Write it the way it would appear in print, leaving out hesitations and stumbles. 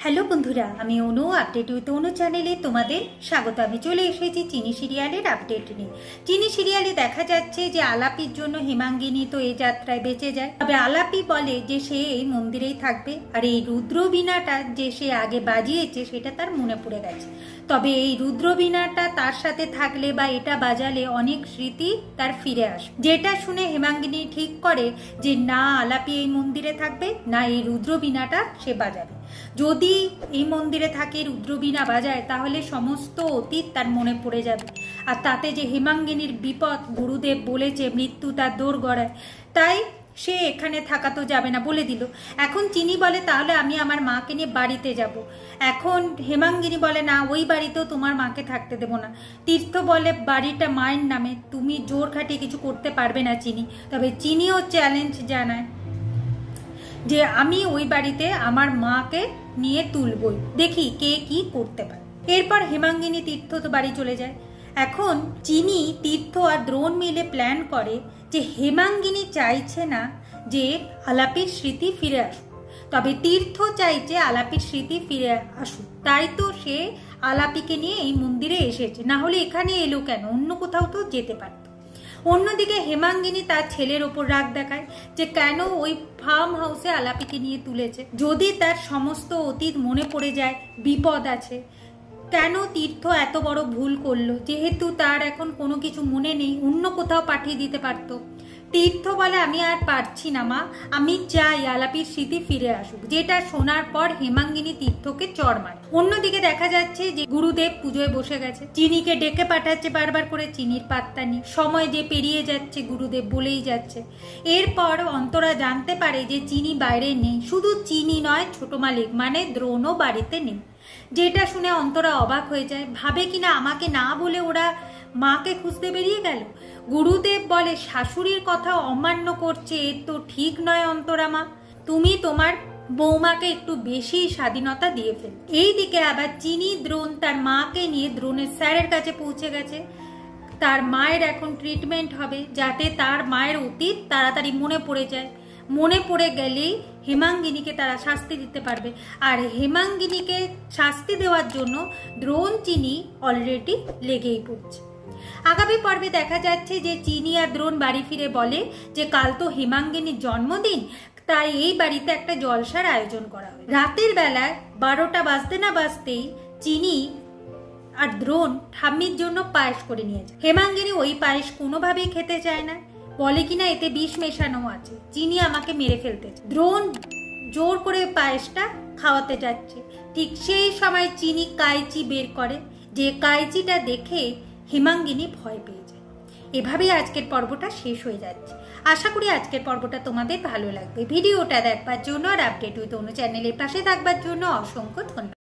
Hello বন্ধুরা, আমি অনু update with অনু চ্যানেলে তোমাদের স্বাগত। আমি চলে এসেছি চিনি সিরিয়ালের আপডেট নিয়ে। চিনি সিরিয়ালে দেখা যাচ্ছে যে আলাপির জন্য হেমাঙ্গিনী তো এই যাত্রায় বেঁচে যায়, তবে আলাপি বলে যে সে এই মন্দিরেই থাকবে, আর এই রুদ্রবীণাটা যে সে আগে বাজিয়েছে সেটা তার মনে পড়ে গেছে। তবে এই রুদ্রবীণাটা তার সাথে থাকলে বা এটা বাজালে অনেক স্মৃতি তার ফিরে আসে, যেটা শুনে হেমাঙ্গিনী ঠিক করে যে না আলাপি এই মন্দিরে থাকবে, না এই রুদ্রবীণাটা সে বাজাবে। যদি এই মন্দিরে থাকে রুদ্রবীণা বাজায় তাহলে সমস্ত অতীত তার মনে পড়ে যাবে, আর তাতে যে হেমাঙ্গিনীর বিপদ গুরুদেব বলেছে মৃত্যু তার দৌড় গড়ায়, তাই সে এখানে থাকা তো যাবে না বলে দিল। এখন চিনি বলে তাহলে আমি আমার মাকে নিয়ে বাড়িতে যাব। এখন হেমাঙ্গিনী বলে না, ওই বাড়িতেও তোমার মাকে থাকতে দেব না। তীর্থ বলে বাড়িটা মায়ের নামে, তুমি জোর খাটিয়ে কিছু করতে পারবে না চিনি। তবে চিনিও চ্যালেঞ্জ জানায় যে আমি ওই বাড়িতে আমার মাকে নিয়ে তুলবই, দেখি কে কি করতে পারে। এরপর হেমাঙ্গিনী তীর্থ তো বাড়ি চলে যায়। এখন চিনি, তীর্থ আর দ্রোণ মিলে প্ল্যান করে যে হেমাঙ্গিনী চাইছে না যে আলাপির স্মৃতি ফিরে আসুক, তবে তীর্থ চাইছে আলাপির স্মৃতি ফিরে আসুক। তাই তো সে আলাপিকে নিয়ে এই মন্দিরে এসেছে, না হলে এখানে এলো কেন? অন্য কোথাও তো যেতে পারত। অন্যদিকে হেমাঙ্গিনী তার ছেলের ওপর রাগ দেখায় যে কেন ওই ফার্ম হাউসে আলাপিকে নিয়ে তুলেছে। যদি তার সমস্ত অতীত মনে পড়ে যায়, বিপদ আছে, কেন তীর্থ এত বড় ভুল করলো? যেহেতু তার এখন কোনো কিছু মনে নেই, অন্য কোথাও পাঠিয়ে দিতে পারতো। তীর্থ বলে আমি আর পারছি না মা, আমি চাই আলাপির স্মৃতি ফিরে আসুক, যেটা শোনার পর হেমাঙ্গিনী তীর্থকে চড় মারে। অন্যদিকে দেখা যাচ্ছে যে গুরুদেব পুজোয় বসে গেছে, চিনিকে ডেকে পাঠাচ্ছে বারবার করে, চিনির পাত্তা নেই। সময় যে পেরিয়ে যাচ্ছে গুরুদেব বলেই যাচ্ছে। এরপর অন্তরা জানতে পারে যে চিনি বাইরে নেই। শুধু চিনি নয়, ছোট মালিক মানে দ্রোণও বাড়িতে নেই, যেটা শুনে অন্তরা অবাক হয়ে যায়। ভাবে কিনা আমাকে না বলে ওরা মাকে খুঁজতে বেরিয়ে গেল। গুরুদেব বলে শাশুড়ির কথা অমান্য করছে, এ তো ঠিক নয় অন্তরা মা, তুমি তোমার বৌমাকে একটু বেশি স্বাধীনতা দিয়ে ফেল। এইদিকে আবার চিনি দ্রোণ তার মাকে নিয়ে দ্রোণের স্যারের কাছে পৌঁছে গেছে। তার মায়ের এখন ট্রিটমেন্ট হবে, যাতে তার মায়ের অতীত তাড়াতাড়ি মনে পড়ে যায়। মনে পড়ে গেলেই হেমাঙ্গিনীকে তারা শাস্তি দিতে পারবে, আর হেমাঙ্গিনীকে শাস্তি দেওয়ার জন্য দ্রোণ চিনি অলরেডি লেগেই পড়ছে। আগামী পর্বে দেখা যাচ্ছে যে চিনি আর দ্রোণ বাড়ি ফিরে বলে যে কাল তো হেমাঙ্গিনীর জন্মদিন, তাই এই বাড়িতে একটা জলসার আয়োজন করা হয়। রাতের বেলায় 12টা বাজতে না বাজতেই চিনি আর দ্রোণ ঠাম্মির জন্য পায়েস করে নিয়ে যায়। হেমাঙ্গিনী ওই পায়েস কোনোভাবেই খেতে চায় না, বলে কিনা এতে বিষ মেশানো আছে, চিনি আমাকে মেরে ফেলতে। দ্রোণ জোর করে পায়েসটা খাওয়াতে যাচ্ছে, ঠিক সেই সময় চিনি কাইচি বের করে, যে কাইচিটা দেখে হেমাঙ্গিনী ভয় পেয়ে যায়। এভাবেই আজকের পর্বটা শেষ হয়ে যাচ্ছে। আশা করি আজকের পর্বটা তোমাদের ভালো লাগবে। ভিডিওটা দেখবার জন্য আর আপডেট উইথ অনু চ্যানেলের পাশে থাকবার জন্য অসংখ্য ধন্যবাদ।